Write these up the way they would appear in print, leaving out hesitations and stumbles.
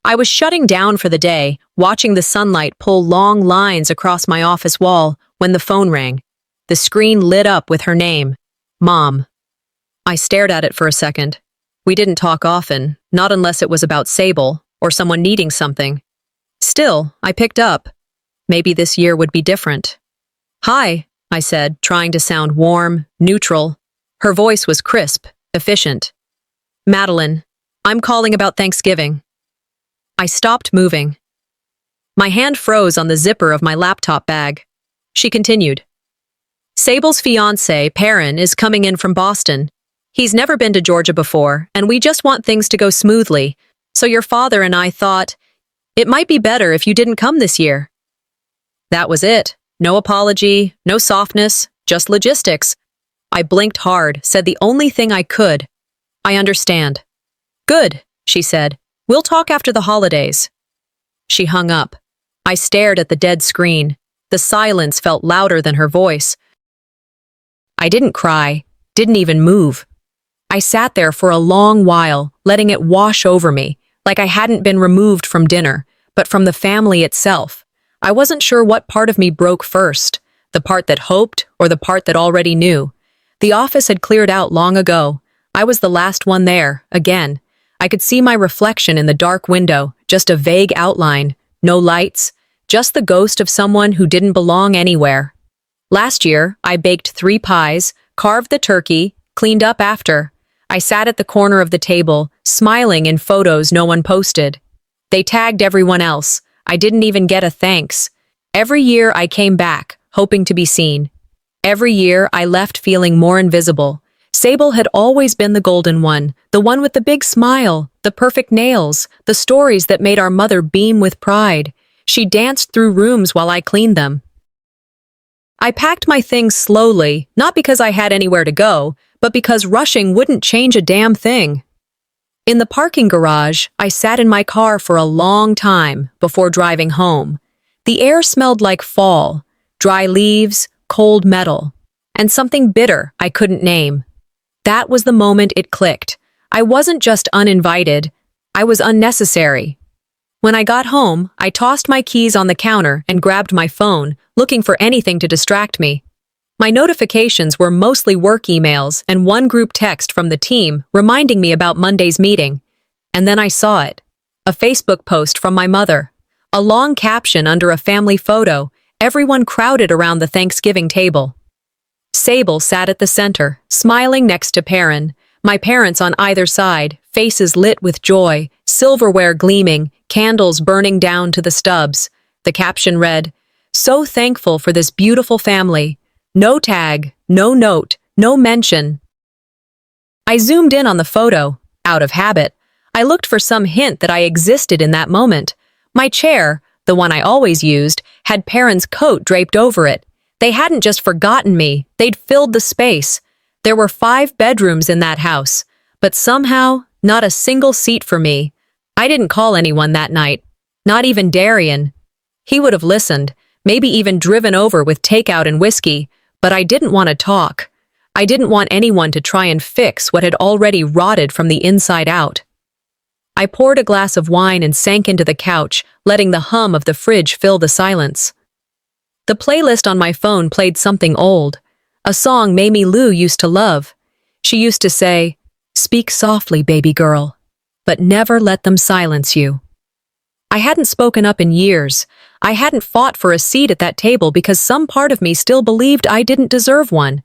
I was shutting down for the day, watching the sunlight pull long lines across my office wall when the phone rang. The screen lit up with her name, Mom. I stared at it for a second. We didn't talk often, not unless it was about Sable or someone needing something. Still, I picked up. Maybe this year would be different. Hi, I said, trying to sound warm, neutral. Her voice was crisp, efficient. Madeline, I'm calling about Thanksgiving. I stopped moving. My hand froze on the zipper of my laptop bag. She continued. Sable's fiancé, Perrin, is coming in from Boston. He's never been to Georgia before, and we just want things to go smoothly, so your father and I thought it might be better if you didn't come this year. That was it. No apology, no softness, just logistics. I blinked hard, said the only thing I could. I understand. Good, she said. We'll talk after the holidays. She hung up. I stared at the dead screen. The silence felt louder than her voice. I didn't cry, didn't even move. I sat there for a long while, letting it wash over me, like I hadn't been removed from dinner, but from the family itself. I wasn't sure what part of me broke first, the part that hoped or the part that already knew. The office had cleared out long ago. I was the last one there, again. I could see my reflection in the dark window, just a vague outline, no lights, just the ghost of someone who didn't belong anywhere. Last year, I baked 3 pies, carved the turkey, cleaned up after. I sat at the corner of the table, smiling in photos no one posted. They tagged everyone else. I didn't even get a thanks. Every year I came back, hoping to be seen. Every year I left feeling more invisible. Sable had always been the golden one, the one with the big smile, the perfect nails, the stories that made our mother beam with pride. She danced through rooms while I cleaned them. I packed my things slowly, not because I had anywhere to go, but because rushing wouldn't change a damn thing. In the parking garage, I sat in my car for a long time before driving home. The air smelled like fall, dry leaves, cold metal, and something bitter I couldn't name. That was the moment it clicked. I wasn't just uninvited, I was unnecessary. When I got home, I tossed my keys on the counter and grabbed my phone, looking for anything to distract me. My notifications were mostly work emails and one group text from the team reminding me about Monday's meeting. And then I saw it. A Facebook post from my mother. A long caption under a family photo, everyone crowded around the Thanksgiving table. Sable sat at the center, smiling next to Perrin, my parents on either side, faces lit with joy, silverware gleaming, candles burning down to the stubs. The caption read, "So thankful for this beautiful family. No tag, no note, no mention." I zoomed in on the photo, out of habit. I looked for some hint that I existed in that moment. My chair, the one I always used, had Perrin's coat draped over it. They hadn't just forgotten me, they'd filled the space. There were 5 bedrooms in that house, but somehow, not a single seat for me. I didn't call anyone that night, not even Darian. He would have listened, maybe even driven over with takeout and whiskey, but I didn't want to talk. I didn't want anyone to try and fix what had already rotted from the inside out. I poured a glass of wine and sank into the couch, letting the hum of the fridge fill the silence. The playlist on my phone played something old, a song Mamie Lou used to love. She used to say, "Speak softly, baby girl, but never let them silence you." I hadn't spoken up in years. I hadn't fought for a seat at that table because some part of me still believed I didn't deserve one.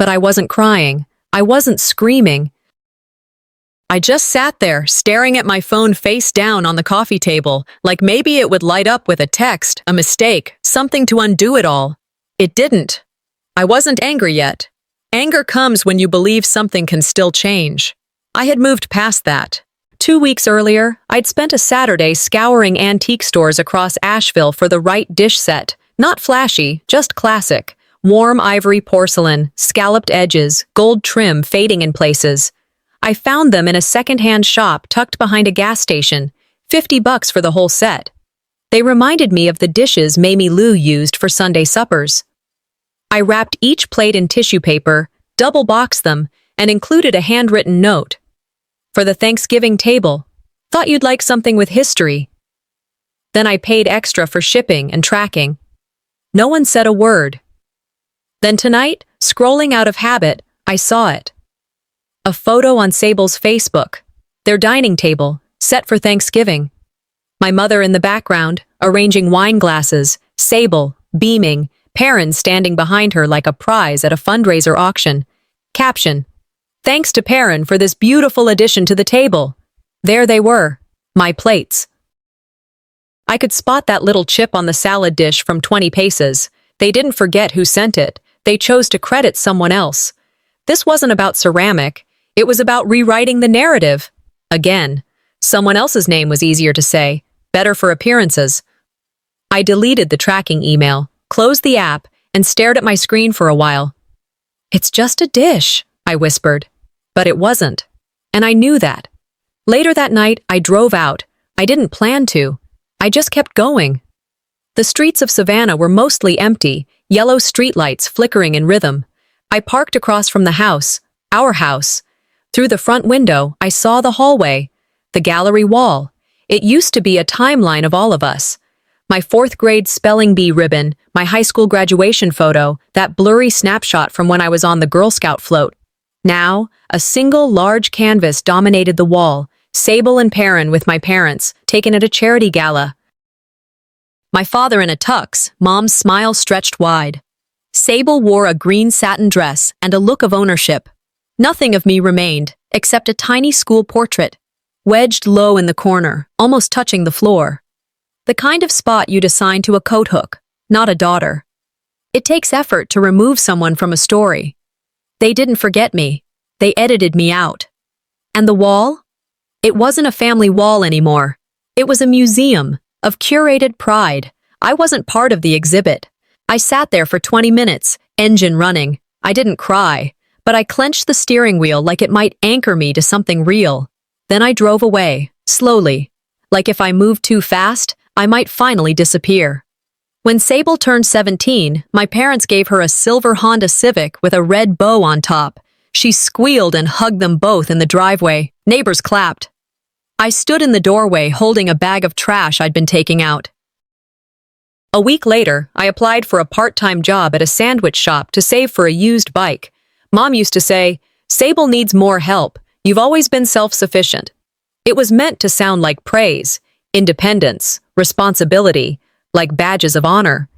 But I wasn't crying. I wasn't screaming. I just sat there, staring at my phone face down on the coffee table, like maybe it would light up with a text, a mistake, something to undo it all. It didn't. I wasn't angry yet. Anger comes when you believe something can still change. I had moved past that. 2 weeks earlier, I'd spent a Saturday scouring antique stores across Asheville for the right dish set. Not flashy, just classic. Warm ivory porcelain, scalloped edges, gold trim fading in places. I found them in a second-hand shop tucked behind a gas station, $50 for the whole set. They reminded me of the dishes Mamie Lou used for Sunday suppers. I wrapped each plate in tissue paper, double-boxed them, and included a handwritten note. For the Thanksgiving table, Thought you'd like something with history. Then I paid extra for shipping and tracking. No one said a word. Then tonight, scrolling out of habit, I saw it. A photo on Sable's Facebook. Their dining table, set for Thanksgiving. My mother in the background, arranging wine glasses, Sable, beaming, Perrin standing behind her like a prize at a fundraiser auction. Caption: "Thanks to Perrin for this beautiful addition to the table." There they were, my plates. I could spot that little chip on the salad dish from 20 paces. They didn't forget who sent it. They chose to credit someone else. This wasn't about ceramic. It was about rewriting the narrative. Again, someone else's name was easier to say, better for appearances. I deleted the tracking email, closed the app, and stared at my screen for a while. "It's just a dish," I whispered. But it wasn't. And I knew that. Later that night, I drove out. I didn't plan to. I just kept going. The streets of Savannah were mostly empty, yellow streetlights flickering in rhythm. I parked across from the house, our house. Through the front window, I saw the hallway, the gallery wall. It used to be a timeline of all of us. My 4th grade spelling bee ribbon, my high school graduation photo, that blurry snapshot from when I was on the Girl Scout float. Now, a single large canvas dominated the wall, Sable and Perrin with my parents, taken at a charity gala. My father in a tux, Mom's smile stretched wide. Sable wore a green satin dress and a look of ownership. Nothing of me remained, except a tiny school portrait, wedged low in the corner, almost touching the floor. The kind of spot you'd assign to a coat hook, not a daughter. It takes effort to remove someone from a story. They didn't forget me. They edited me out. And the wall? It wasn't a family wall anymore. It was a museum of curated pride. I wasn't part of the exhibit. I sat there for 20 minutes, engine running. I didn't cry, but I clenched the steering wheel like it might anchor me to something real. Then I drove away, slowly. Like if I moved too fast, I might finally disappear. When Sable turned 17, my parents gave her a silver Honda Civic with a red bow on top. She squealed and hugged them both in the driveway. Neighbors clapped. I stood in the doorway holding a bag of trash I'd been taking out. A week later, I applied for a part-time job at a sandwich shop to save for a used bike. Mom used to say, "Sable needs more help. You've always been self-sufficient." It was meant to sound like praise, independence, responsibility, like badges of honor.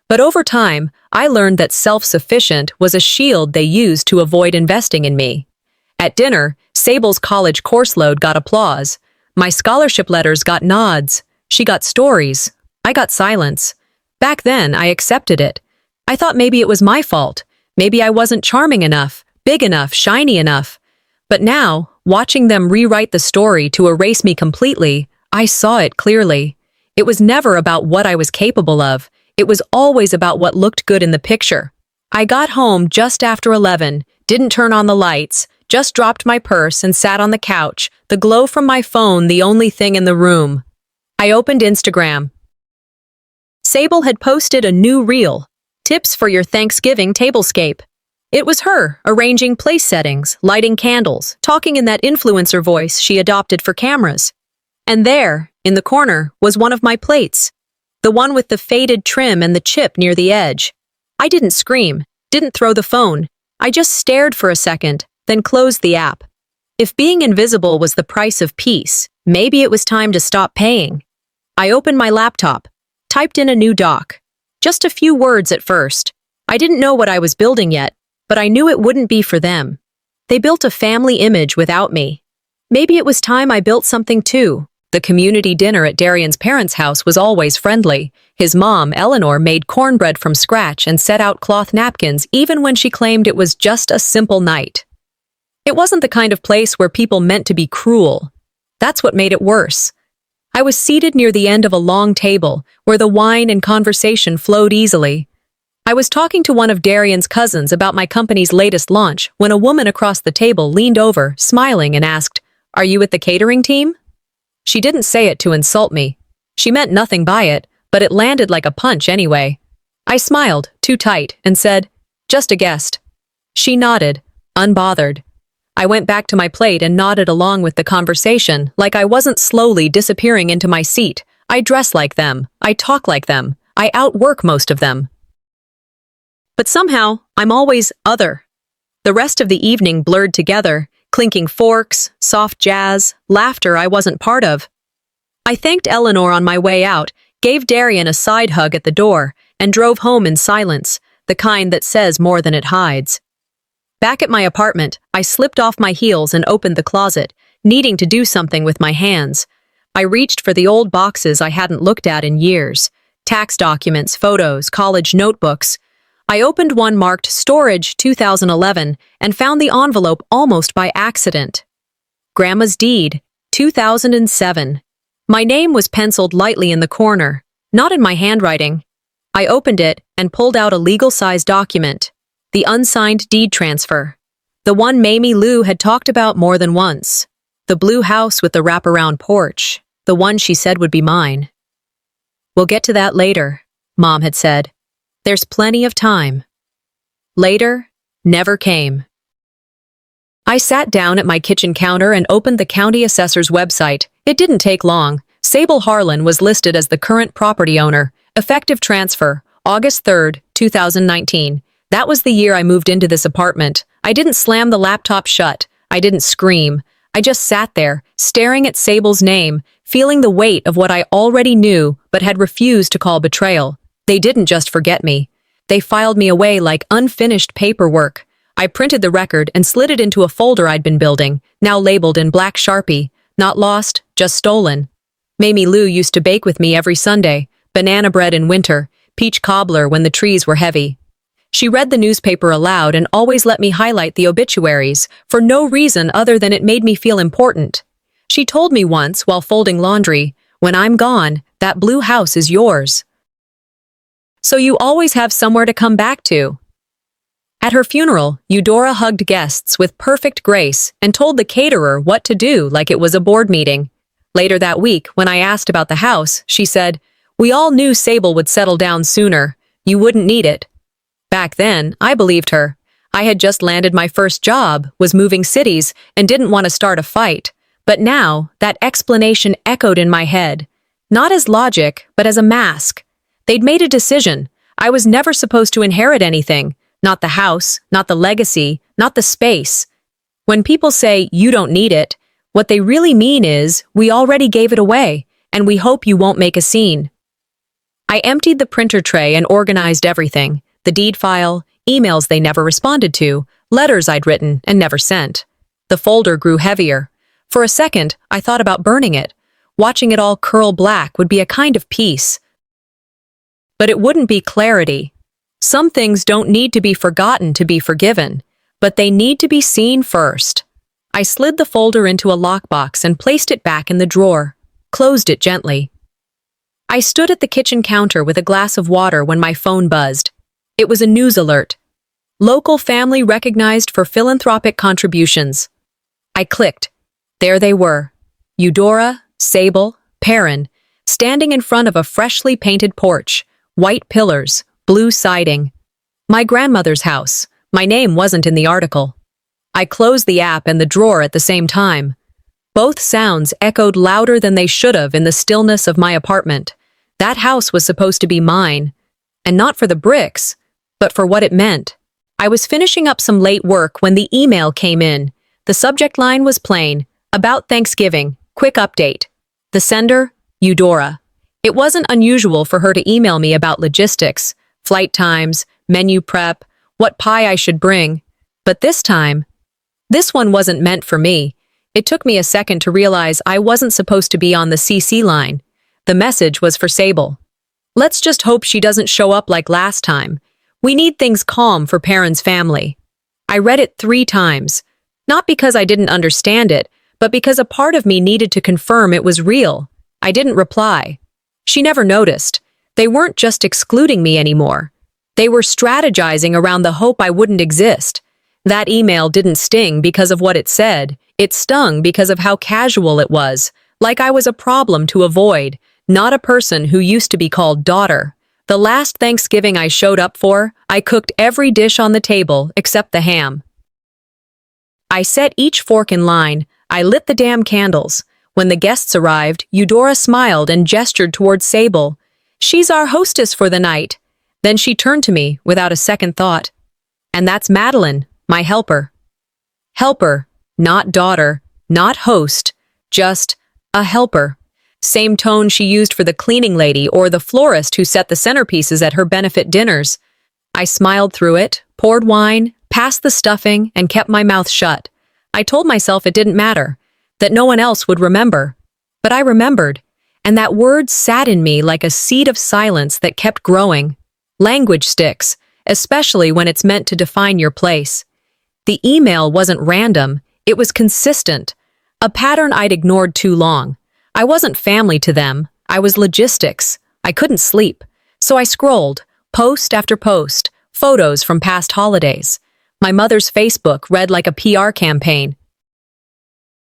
But over time, I learned that self-sufficient was a shield they used to avoid investing in me. At dinner, Sable's college course load got applause. My scholarship letters got nods. She got stories. I got silence. Back then, I accepted it. I thought maybe it was my fault. Maybe I wasn't charming enough, big enough, shiny enough. But now, watching them rewrite the story to erase me completely, I saw it clearly. It was never about what I was capable of. It was always about what looked good in the picture. I got home just after 11, didn't turn on the lights, just dropped my purse and sat on the couch, the glow from my phone the only thing in the room. I opened Instagram. Sable had posted a new reel, tips for your Thanksgiving tablescape. It was her, arranging place settings, lighting candles, talking in that influencer voice she adopted for cameras. And there, in the corner, was one of my plates. The one with the faded trim and the chip near the edge. I didn't scream, didn't throw the phone. I just stared for a second, then closed the app. If being invisible was the price of peace, maybe it was time to stop paying. I opened my laptop, typed in a new doc. Just a few words at first. I didn't know what I was building yet, but I knew it wouldn't be for them. They built a family image without me. Maybe it was time I built something too. The community dinner at Darian's parents' house was always friendly. His mom, Eleanor, made cornbread from scratch and set out cloth napkins even when she claimed it was just a simple night. It wasn't the kind of place where people meant to be cruel. That's what made it worse. I was seated near the end of a long table, where the wine and conversation flowed easily. I was talking to one of Darian's cousins about my company's latest launch when a woman across the table leaned over, smiling, and asked, "Are you with the catering team?" She didn't say it to insult me. She meant nothing by it, but it landed like a punch anyway. I smiled, too tight, and said, "Just a guest." She nodded, unbothered. I went back to my plate and nodded along with the conversation, like I wasn't slowly disappearing into my seat. I dress like them. I talk like them. I outwork most of them. But somehow, I'm always other. The rest of the evening blurred together, clinking forks, soft jazz, laughter I wasn't part of. I thanked Eleanor on my way out, gave Darian a side hug at the door, and drove home in silence, the kind that says more than it hides. Back at my apartment, I slipped off my heels and opened the closet, needing to do something with my hands. I reached for the old boxes I hadn't looked at in years. Tax documents, photos, college notebooks. I opened one marked Storage 2011 and found the envelope almost by accident. Grandma's deed, 2007. My name was penciled lightly in the corner, not in my handwriting. I opened it and pulled out a legal-sized document, the unsigned deed transfer. The one Mamie Lou had talked about more than once. The blue house with the wraparound porch, the one she said would be mine. "We'll get to that later," Mom had said. "There's plenty of time." Later never came. I sat down at my kitchen counter and opened the county assessor's website. It didn't take long. Sable Harlan was listed as the current property owner. Effective transfer, August 3rd, 2019. That was the year I moved into this apartment. I didn't slam the laptop shut. I didn't scream. I just sat there, staring at Sable's name, feeling the weight of what I already knew but had refused to call betrayal. They didn't just forget me. They filed me away like unfinished paperwork. I printed the record and slid it into a folder I'd been building, now labeled in black Sharpie. Not lost, just stolen. Mamie Lou used to bake with me every Sunday, banana bread in winter, peach cobbler when the trees were heavy. She read the newspaper aloud and always let me highlight the obituaries, for no reason other than it made me feel important. She told me once, while folding laundry, "When I'm gone, that blue house is yours. So you always have somewhere to come back to." At her funeral, Eudora hugged guests with perfect grace and told the caterer what to do like it was a board meeting. Later that week, when I asked about the house, she said, "We all knew Sable would settle down sooner. You wouldn't need it." Back then, I believed her. I had just landed my first job, was moving cities, and didn't want to start a fight. But now, that explanation echoed in my head. Not as logic, but as a mask. They'd made a decision. I was never supposed to inherit anything. Not the house, not the legacy, not the space. When people say, "You don't need it," what they really mean is, we already gave it away, and we hope you won't make a scene. I emptied the printer tray and organized everything. The deed file, emails they never responded to, letters I'd written and never sent. The folder grew heavier. For a second, I thought about burning it. Watching it all curl black would be a kind of peace. But it wouldn't be clarity. Some things don't need to be forgotten to be forgiven, but they need to be seen first. I slid the folder into a lockbox and placed it back in the drawer, closed it gently. I stood at the kitchen counter with a glass of water when my phone buzzed. It was a news alert. Local family recognized for philanthropic contributions. I clicked. There they were. Eudora, Sable, Perrin, standing in front of a freshly painted porch, white pillars, blue siding. My grandmother's house. My name wasn't in the article. I closed the app and the drawer at the same time. Both sounds echoed louder than they should have in the stillness of my apartment. That house was supposed to be mine. And not for the bricks, but for what it meant. I was finishing up some late work when the email came in. The subject line was plain. About Thanksgiving. Quick update. The sender, Eudora. It wasn't unusual for her to email me about logistics, flight times, menu prep, what pie I should bring. But this one wasn't meant for me. It took me a second to realize I wasn't supposed to be on the CC line. The message was for Sable. "Let's just hope she doesn't show up like last time. We need things calm for Perrin's family." I read it 3 times. Not because I didn't understand it, but because a part of me needed to confirm it was real. I didn't reply. She never noticed. They weren't just excluding me anymore. They were strategizing around the hope I wouldn't exist. That email didn't sting because of what it said. It stung because of how casual it was, like I was a problem to avoid, not a person who used to be called daughter. The last Thanksgiving I showed up for, I cooked every dish on the table except the ham. I set each fork in line. I lit the damn candles. When the guests arrived, Eudora smiled and gestured towards Sable. "She's our hostess for the night." Then she turned to me without a second thought. "And that's Madeline, my helper." Helper, not daughter, not host, just a helper. Same tone she used for the cleaning lady or the florist who set the centerpieces at her benefit dinners. I smiled through it, poured wine, passed the stuffing, and kept my mouth shut. I told myself it didn't matter, that no one else would remember. But I remembered, and that word sat in me like a seed of silence that kept growing. Language sticks, especially when it's meant to define your place. The email wasn't random, it was consistent. A pattern I'd ignored too long. I wasn't family to them, I was logistics. I couldn't sleep. So I scrolled, post after post, photos from past holidays. My mother's Facebook read like a PR campaign.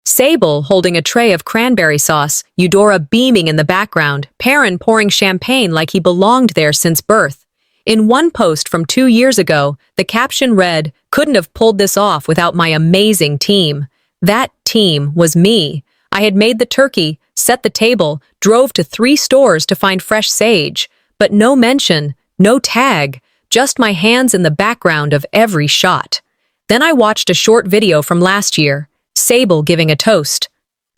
Sable holding a tray of cranberry sauce, Eudora beaming in the background, Perrin pouring champagne like he belonged there since birth. In one post from 2 years ago, the caption read, "Couldn't have pulled this off without my amazing team." That team was me. I had made the turkey, set the table, drove to 3 stores to find fresh sage. But no mention, no tag, just my hands in the background of every shot. Then I watched a short video from last year, Sable giving a toast.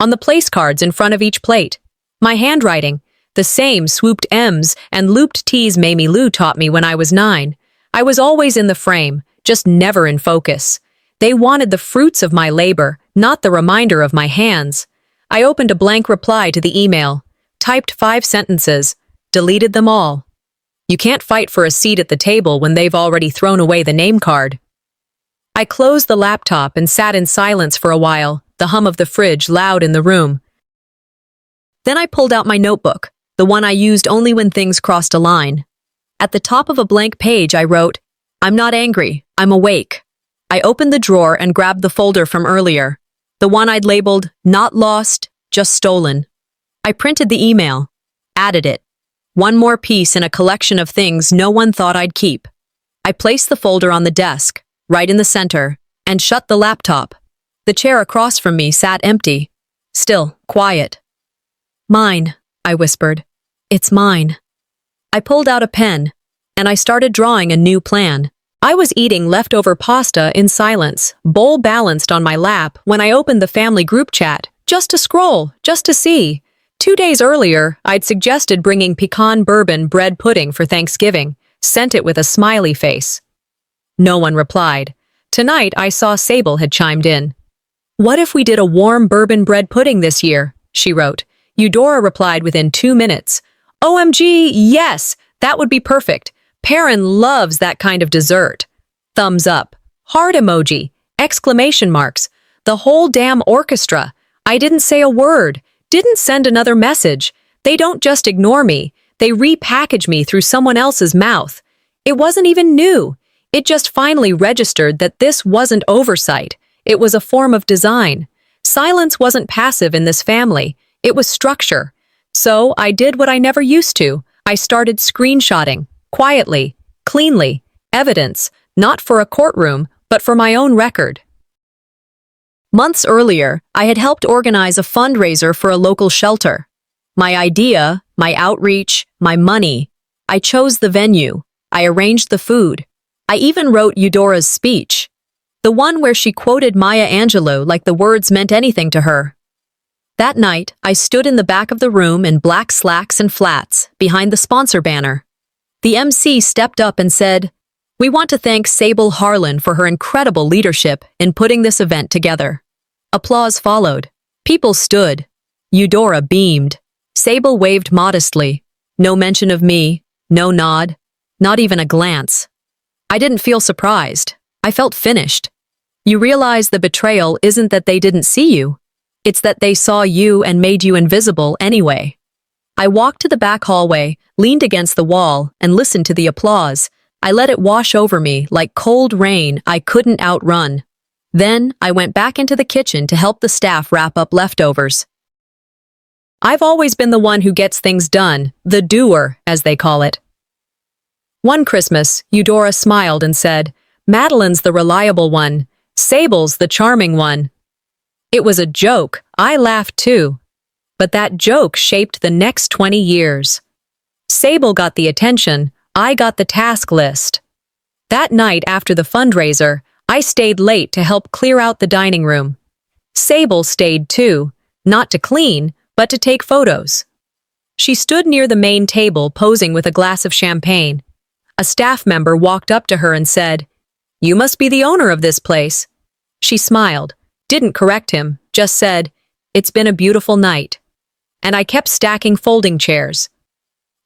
On the place cards in front of each plate. My handwriting, the same swooped M's and looped T's Mamie Lou taught me when I was 9. I was always in the frame, just never in focus. They wanted the fruits of my labor, not the reminder of my hands. I opened a blank reply to the email, typed 5 sentences, deleted them all. You can't fight for a seat at the table when they've already thrown away the name card. I closed the laptop and sat in silence for a while, the hum of the fridge loud in the room. Then I pulled out my notebook, the one I used only when things crossed a line. At the top of a blank page I wrote, "I'm not angry, I'm awake." I opened the drawer and grabbed the folder from earlier, the one I'd labeled, "Not lost, just stolen." I printed the email, added it. One more piece in a collection of things no one thought I'd keep. I placed the folder on the desk, right in the center, and shut the laptop. The chair across from me sat empty, still, quiet. "Mine," I whispered. "It's mine." I pulled out a pen, and I started drawing a new plan. I was eating leftover pasta in silence, bowl balanced on my lap, when I opened the family group chat, just to scroll, just to see. 2 days earlier, I'd suggested bringing pecan bourbon bread pudding for Thanksgiving, sent it with a smiley face. No one replied. Tonight, I saw Sable had chimed in. "What if we did a warm bourbon bread pudding this year?" she wrote. Eudora replied within 2 minutes. "OMG, yes, that would be perfect. Perrin loves that kind of dessert." Thumbs up, heart emoji, exclamation marks, the whole damn orchestra. I didn't say a word, didn't send another message. They don't just ignore me, they repackage me through someone else's mouth. It wasn't even new. It just finally registered that this wasn't oversight. It was a form of design. Silence wasn't passive in this family. It was structure. So I did what I never used to. I started screenshotting. Quietly, cleanly, evidence, not for a courtroom, but for my own record. Months earlier, I had helped organize a fundraiser for a local shelter. My idea, my outreach, my money. I chose the venue. I arranged the food. I even wrote Eudora's speech. The one where she quoted Maya Angelou like the words meant anything to her. That night, I stood in the back of the room in black slacks and flats, behind the sponsor banner. The MC stepped up and said, "We want to thank Sable Harlan for her incredible leadership in putting this event together." Applause followed. People stood. Eudora beamed. Sable waved modestly. No mention of me, no nod, not even a glance. I didn't feel surprised. I felt finished. You realize the betrayal isn't that they didn't see you. It's that they saw you and made you invisible anyway. I walked to the back hallway, leaned against the wall, and listened to the applause. I let it wash over me like cold rain I couldn't outrun. Then I went back into the kitchen to help the staff wrap up leftovers. I've always been the one who gets things done, the doer, as they call it. One Christmas, Eudora smiled and said, "Madeline's the reliable one. Sable's the charming one. It was a joke. I laughed too. But that joke shaped the next 20 years. Sable got the attention, I got the task list. That night after the fundraiser, I stayed late to help clear out the dining room. Sable stayed too, not to clean, but to take photos. She stood near the main table posing with a glass of champagne. A staff member walked up to her and said, "You must be the owner of this place." She smiled, didn't correct him, just said, "It's been a beautiful night." And I kept stacking folding chairs.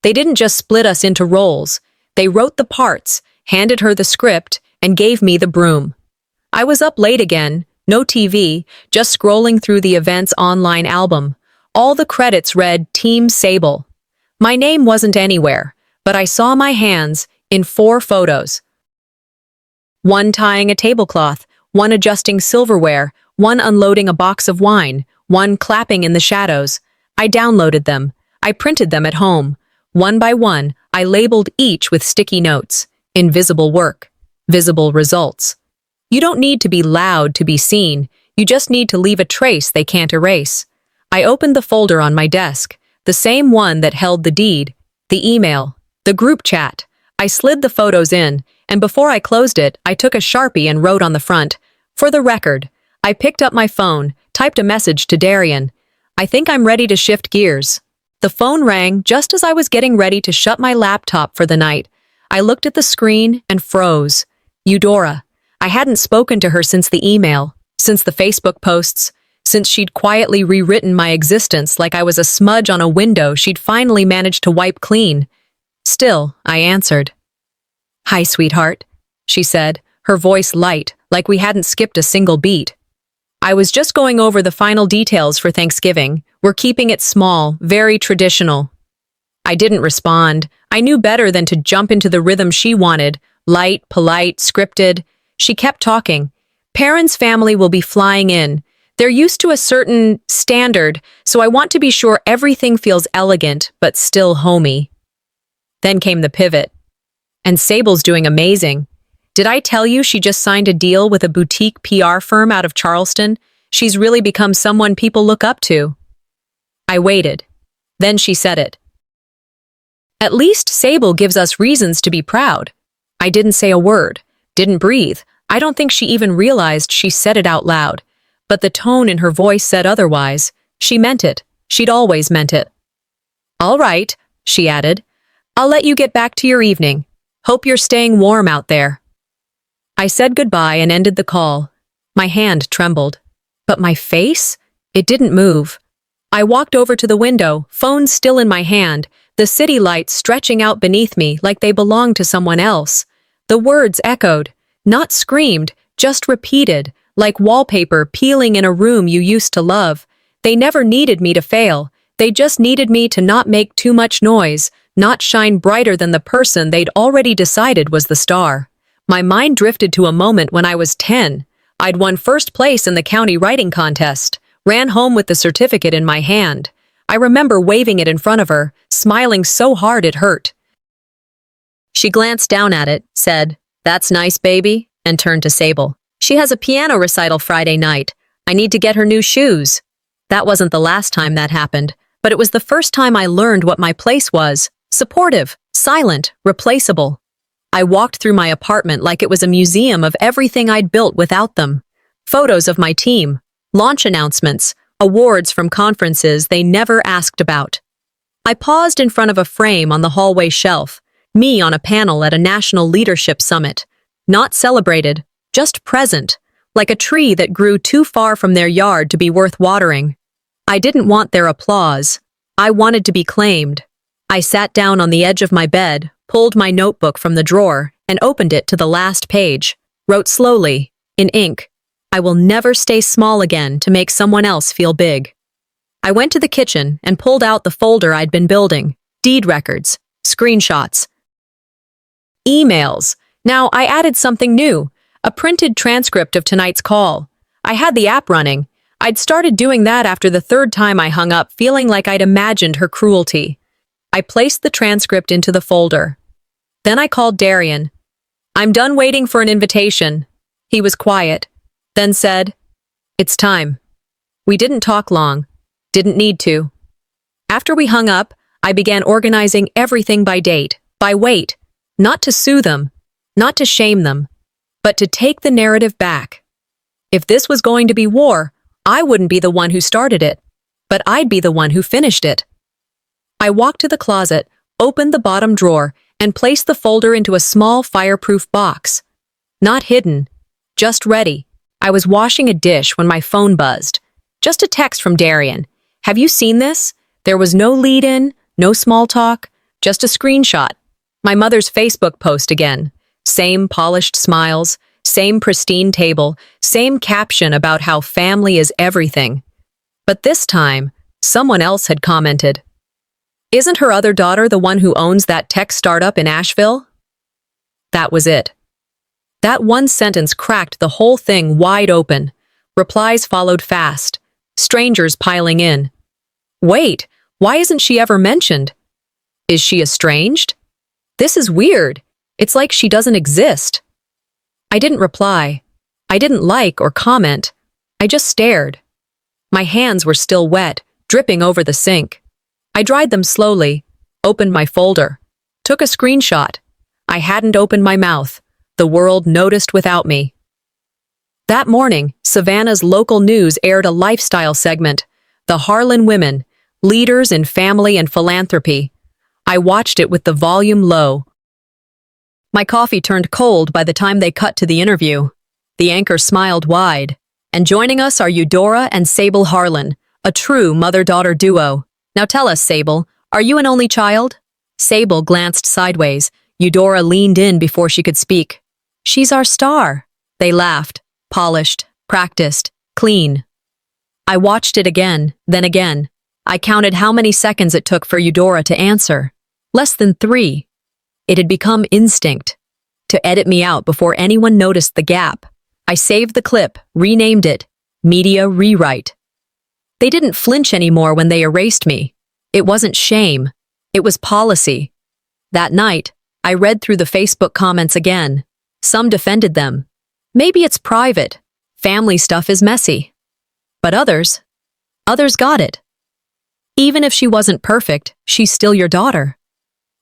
They didn't just split us into roles. They wrote the parts, handed her the script, and gave me the broom. I was up late again, no TV, just scrolling through the event's online album. All the credits read Team Sable. My name wasn't anywhere, but I saw my hands in 4 photos. One tying a tablecloth, one adjusting silverware, one unloading a box of wine, one clapping in the shadows. I downloaded them. I printed them at home. One by one, I labeled each with sticky notes. Invisible work. Visible results. You don't need to be loud to be seen. You just need to leave a trace they can't erase. I opened the folder on my desk, the same one that held the deed, the email, the group chat. I slid the photos in, and before I closed it, I took a Sharpie and wrote on the front, "For the record." I picked up my phone, typed a message to Darian. "I think I'm ready to shift gears." The phone rang just as I was getting ready to shut my laptop for the night. I looked at the screen and froze. Eudora. I hadn't spoken to her since the email, since the Facebook posts, since she'd quietly rewritten my existence like I was a smudge on a window she'd finally managed to wipe clean. Still, I answered. "Hi, sweetheart," she said, her voice light, like we hadn't skipped a single beat. "I was just going over the final details for Thanksgiving. We're keeping it small, very traditional." I didn't respond. I knew better than to jump into the rhythm she wanted, light, polite, scripted. She kept talking. "Perrin's family will be flying in. They're used to a certain standard, so I want to be sure everything feels elegant, but still homey." Then came the pivot. "And Sable's doing amazing. Did I tell you she just signed a deal with a boutique PR firm out of Charleston? She's really become someone people look up to." I waited. Then she said it. "At least Sable gives us reasons to be proud." I didn't say a word, didn't breathe. I don't think she even realized she said it out loud. But the tone in her voice said otherwise. She meant it. She'd always meant it. "All right," she added. "I'll let you get back to your evening. Hope you're staying warm out there." I said goodbye and ended the call. My hand trembled. But my face? It didn't move. I walked over to the window, phone still in my hand, the city lights stretching out beneath me like they belonged to someone else. The words echoed, not screamed, just repeated, like wallpaper peeling in a room you used to love. They never needed me to fail. They just needed me to not make too much noise, not shine brighter than the person they'd already decided was the star. My mind drifted to a moment when I was 10. I'd won first place in the county writing contest, ran home with the certificate in my hand. I remember waving it in front of her, smiling so hard it hurt. She glanced down at it, said, "That's nice, baby," and turned to Sable. "She has a piano recital Friday night. I need to get her new shoes." That wasn't the last time that happened, but it was the first time I learned what my place was. Supportive, silent, replaceable. I walked through my apartment like it was a museum of everything I'd built without them. Photos of my team, launch announcements, awards from conferences they never asked about. I paused in front of a frame on the hallway shelf, me on a panel at a national leadership summit. Not celebrated, just present, like a tree that grew too far from their yard to be worth watering. I didn't want their applause. I wanted to be claimed. I sat down on the edge of my bed, pulled my notebook from the drawer, and opened it to the last page. Wrote slowly, in ink, "I will never stay small again to make someone else feel big." I went to the kitchen and pulled out the folder I'd been building. Deed records, screenshots, emails. Now I added something new, a printed transcript of tonight's call. I had the app running. I'd started doing that after the third time I hung up, feeling like I'd imagined her cruelty. I placed the transcript into the folder. Then I called Darian. "I'm done waiting for an invitation." He was quiet. then said, "It's time." We didn't talk long. Didn't need to. After we hung up, I began organizing everything by date, by weight, not to sue them, not to shame them, but to take the narrative back. If this was going to be war, I wouldn't be the one who started it, but I'd be the one who finished it. I walked to the closet, opened the bottom drawer, and placed the folder into a small fireproof box. Not hidden, just ready. I was washing a dish when my phone buzzed. Just a text from Darian. "Have you seen this?" There was no lead-in, no small talk, just a screenshot. My mother's Facebook post again. Same polished smiles, same pristine table, same caption about how family is everything. But this time, someone else had commented. "Isn't her other daughter the one who owns that tech startup in Asheville?" That was it. That one sentence cracked the whole thing wide open. Replies followed fast. Strangers piling in. Wait, why isn't she ever mentioned? Is she estranged? This is weird. It's like she doesn't exist. I didn't reply. I didn't like or comment. I just stared. My hands were still wet, dripping over the sink. I dried them slowly, opened my folder, took a screenshot. I hadn't opened my mouth. The world noticed without me. That morning, Savannah's local news aired a lifestyle segment, The Harlan Women, Leaders in Family and Philanthropy. I watched it with the volume low. My coffee turned cold by the time they cut to the interview. The anchor smiled wide. And joining us are Eudora and Sable Harlan, a true mother-daughter duo. Now tell us, Sable, are you an only child? Sable glanced sideways. Eudora leaned in before she could speak. She's our star. They laughed. Polished, practiced, clean. I watched it again, then again. I counted how many seconds it took for Eudora to answer. Less than 3. It had become instinct. To edit me out before anyone noticed the gap. I saved the clip, renamed it, Media Rewrite. They didn't flinch anymore when they erased me. It wasn't shame. It was policy. That night, I read through the Facebook comments again. Some defended them. Maybe it's private. Family stuff is messy. But others got it. Even if she wasn't perfect, she's still your daughter.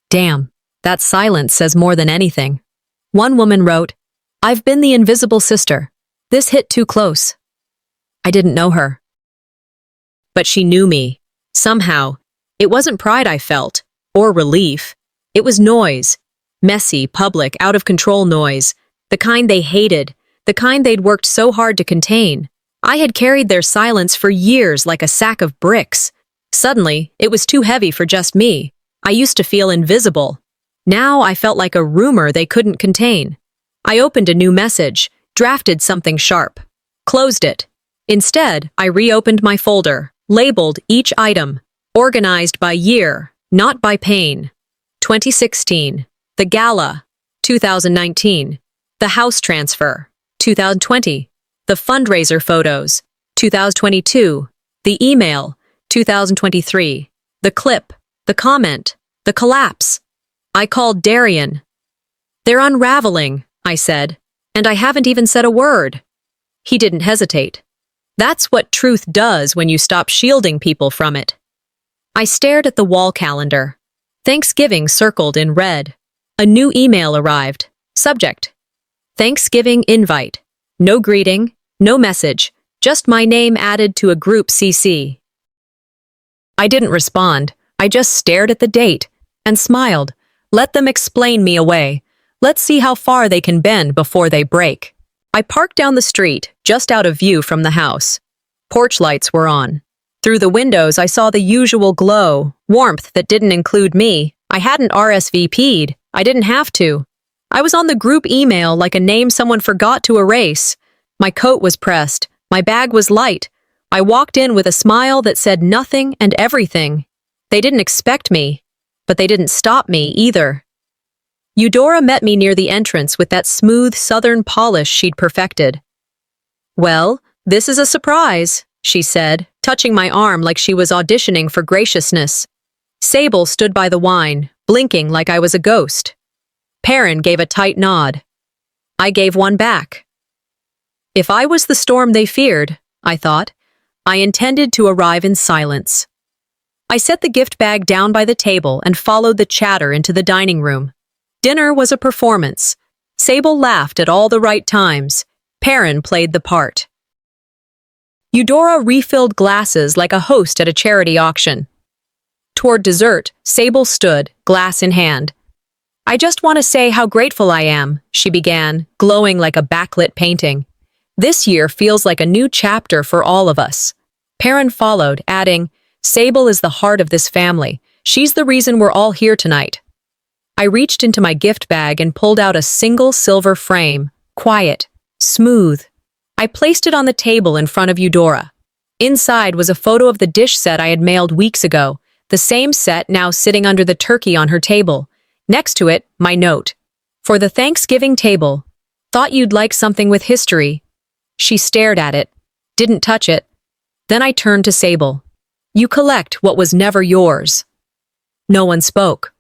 Damn, that silence says more than anything. One woman wrote, "I've been the invisible sister. This hit too close." I didn't know her. But she knew me. Somehow, it wasn't pride I felt, or relief. It was noise. Messy, public, out-of-control noise. The kind they hated. The kind they'd worked so hard to contain. I had carried their silence for years like a sack of bricks. Suddenly, it was too heavy for just me. I used to feel invisible. Now I felt like a rumor they couldn't contain. I opened a new message, drafted something sharp, closed it. Instead, I reopened my folder, labeled each item, organized by year, not by pain. 2016. The Gala. 2019. The house transfer. 2020. The fundraiser photos. 2022. The email. 2023. The clip. The comment. The collapse. I called Darian. "They're unraveling," I said, "and I haven't even said a word." He didn't hesitate. That's what truth does when you stop shielding people from it. I stared at the wall calendar. Thanksgiving circled in red. A new email arrived. Subject: Thanksgiving invite. No greeting, no message, just my name added to a group CC. I didn't respond. I just stared at the date and smiled. Let them explain me away. Let's see how far they can bend before they break. I parked down the street, just out of view from the house. Porch lights were on. Through the windows, I saw the usual glow, warmth that didn't include me. I hadn't RSVP'd. I didn't have to. I was on the group email like a name someone forgot to erase. My coat was pressed. My bag was light. I walked in with a smile that said nothing and everything. They didn't expect me, but they didn't stop me either. Eudora met me near the entrance with that smooth southern polish she'd perfected. "Well, this is a surprise," she said, touching my arm like she was auditioning for graciousness. Sable stood by the wine, blinking like I was a ghost. Perrin gave a tight nod. I gave one back. If I was the storm they feared, I thought, I intended to arrive in silence. I set the gift bag down by the table and followed the chatter into the dining room. Dinner was a performance. Sable laughed at all the right times. Perrin played the part. Eudora refilled glasses like a host at a charity auction. Toward dessert, Sable stood, glass in hand. I just want to say how grateful I am, she began, glowing like a backlit painting. This year feels like a new chapter for all of us. Perrin followed, adding, Sable is the heart of this family. She's the reason we're all here tonight. I reached into my gift bag and pulled out a single silver frame, quiet, smooth. I placed it on the table in front of Eudora. Inside was a photo of the dish set I had mailed weeks ago, the same set now sitting under the turkey on her table. Next to it, my note. For the Thanksgiving table. Thought you'd like something with history. She stared at it, didn't touch it. Then I turned to Sable. You collect what was never yours. No one spoke.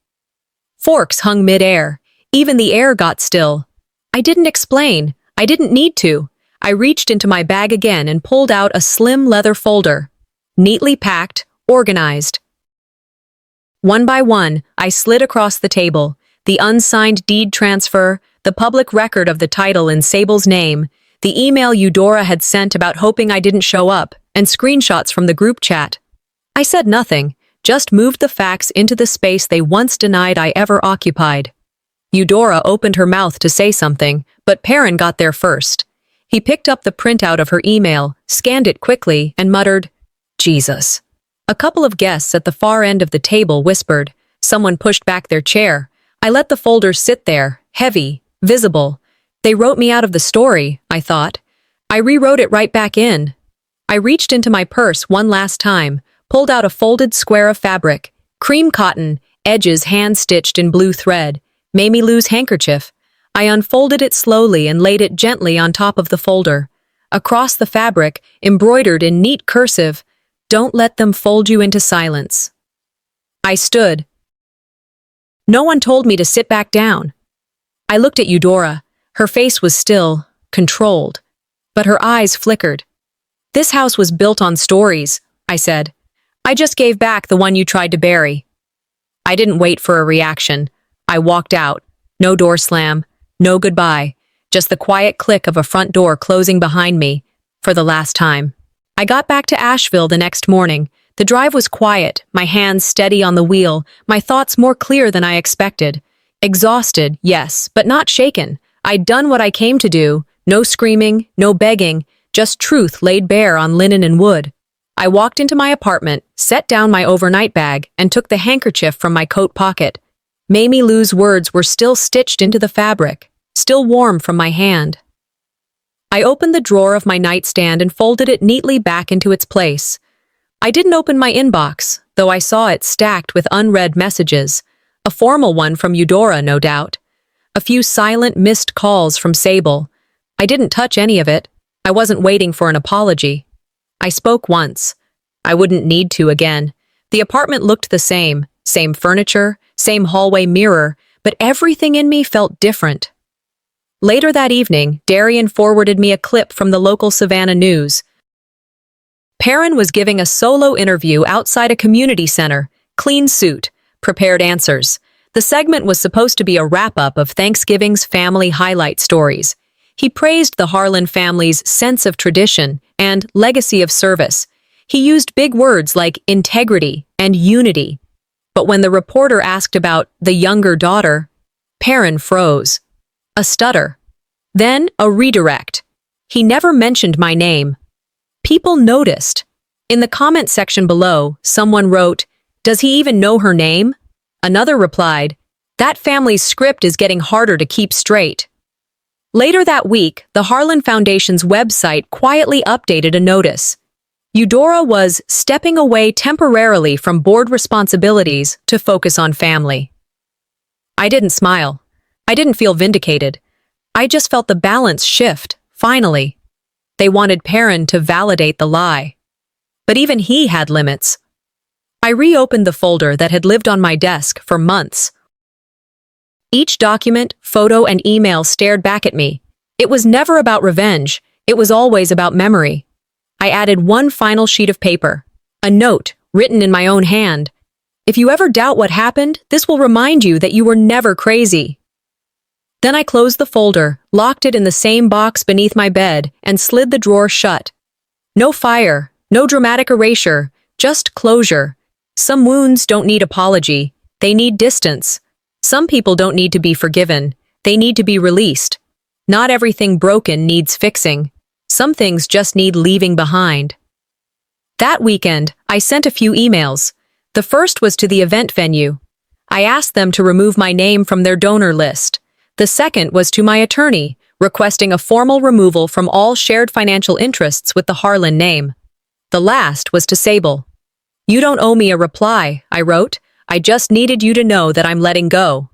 Forks hung mid-air. Even the air got still. I didn't explain. I didn't need to. I reached into my bag again and pulled out a slim leather folder. Neatly packed, organized. One by one, I slid across the table. The unsigned deed transfer, the public record of the title in Sable's name, the email Eudora had sent about hoping I didn't show up, and screenshots from the group chat. I said nothing, just moved the facts into the space they once denied I ever occupied. Eudora opened her mouth to say something, but Perrin got there first. He picked up the printout of her email, scanned it quickly, and muttered, Jesus. A couple of guests at the far end of the table whispered. Someone pushed back their chair. I let the folder sit there, heavy, visible. They wrote me out of the story, I thought. I rewrote it right back in. I reached into my purse one last time, pulled out a folded square of fabric, cream cotton, edges hand-stitched in blue thread, Mamie Lou's handkerchief. I unfolded it slowly and laid it gently on top of the folder. Across the fabric, embroidered in neat cursive, Don't let them fold you into silence. I stood. No one told me to sit back down. I looked at Eudora. Her face was still, controlled, but her eyes flickered. This house was built on stories, I said. I just gave back the one you tried to bury. I didn't wait for a reaction. I walked out. No door slam, no goodbye, just the quiet click of a front door closing behind me, for the last time. I got back to Asheville the next morning. The drive was quiet, my hands steady on the wheel, my thoughts more clear than I expected. Exhausted, yes, but not shaken. I'd done what I came to do. No screaming, no begging, just truth laid bare on linen and wood. I walked into my apartment, set down my overnight bag, and took the handkerchief from my coat pocket. Mamie Lou's words were still stitched into the fabric, still warm from my hand. I opened the drawer of my nightstand and folded it neatly back into its place. I didn't open my inbox, though I saw it stacked with unread messages. A formal one from Eudora, no doubt. A few silent missed calls from Sable. I didn't touch any of it. I wasn't waiting for an apology. I spoke once. I wouldn't need to again. The apartment looked the same furniture, same hallway mirror, but everything in me felt different. Later that evening, Darian forwarded me a clip from the local Savannah News. Perrin was giving a solo interview outside a community center, clean suit, prepared answers. The segment was supposed to be a wrap-up of Thanksgiving's family highlight stories. He praised the Harlan family's sense of tradition and legacy of service. He used big words like integrity and unity. But when the reporter asked about the younger daughter, Perrin froze. A stutter. Then a redirect. He never mentioned my name. People noticed. In the comment section below, someone wrote, "Does he even know her name?" Another replied, "That family's script is getting harder to keep straight." Later that week, the Harlan Foundation's website quietly updated a notice. Eudora was stepping away temporarily from board responsibilities to focus on family. I didn't smile. I didn't feel vindicated. I just felt the balance shift, finally. They wanted Perrin to validate the lie. But even he had limits. I reopened the folder that had lived on my desk for months. Each document, photo, and email stared back at me. It was never about revenge. It was always about memory. I added one final sheet of paper, a note written in my own hand. If you ever doubt what happened, this will remind you that you were never crazy. Then I closed the folder, locked it in the same box beneath my bed, and slid the drawer shut. No fire, no dramatic erasure, just closure. Some wounds don't need apology, they need distance. Some people don't need to be forgiven, they need to be released. Not everything broken needs fixing. Some things just need leaving behind. That weekend, I sent a few emails. The first was to the event venue. I asked them to remove my name from their donor list. The second was to my attorney, requesting a formal removal from all shared financial interests with the Harlan name. The last was to Sable. You don't owe me a reply, I wrote. I just needed you to know that I'm letting go.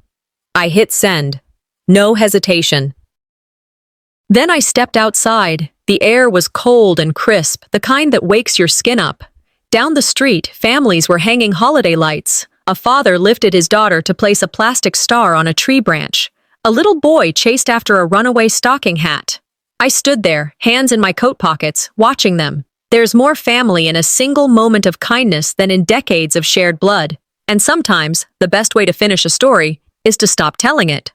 I hit send. No hesitation. Then I stepped outside. The air was cold and crisp, the kind that wakes your skin up. Down the street, families were hanging holiday lights. A father lifted his daughter to place a plastic star on a tree branch. A little boy chased after a runaway stocking hat. I stood there, hands in my coat pockets, watching them. There's more family in a single moment of kindness than in decades of shared blood. And sometimes, the best way to finish a story is to stop telling it.